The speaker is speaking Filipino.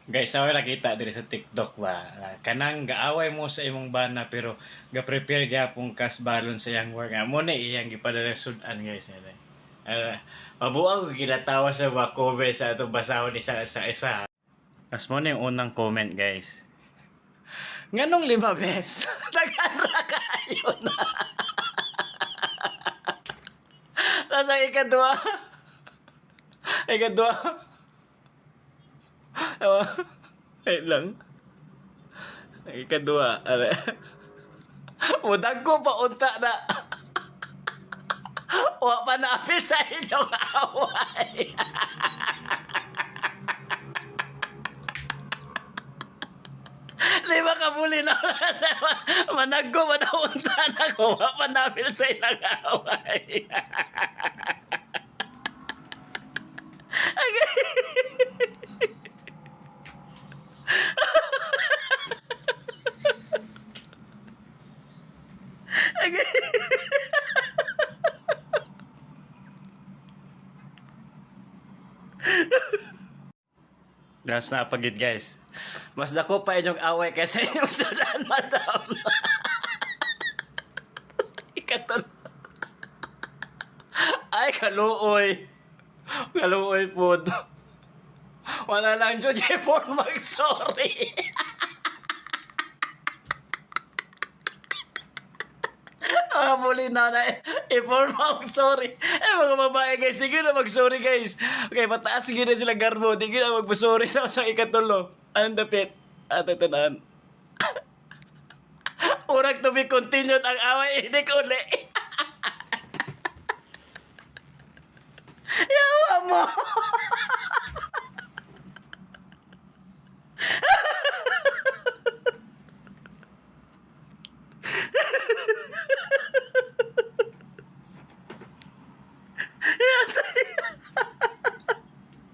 Guys, ako nakita diri sa TikTok ba, kanang gaaway mo sa imong bana pero ga-prepare gyapon kas balon sa iyang work. Amo na iyang gipadala sudan guys. Pabuang ko ginatawa sa mga comment sa atong basahon isa sa isa. As mo na yung unang comment guys. Nganong 5 beses? Nagara kayo na. Tapos ang ikadua. Ikadua. Wait lang. Ang ikadua. Mudag ko pa unta na. Wa pa naapil sa inyong away. Lima ka muli na. Managko pa na unta na ko. Wa pa naapil sa inyong away. Das na pagid guys. Mas dako pa inyong away kaysa inyong sudan, madam. Ikatol. Ay, kaluoy. Kaluoy po. Wala lang dyan for mag-sorry. Muli na i-form out, sorry. Mga babae guys, sige na mag-sorry guys. Okay, pataas sige na sila garbo. Sige na mag-sorry na sa ikatulo. Anong dapit? Tatanaan. Urag to be continued ang away inik uli. Yawa mo.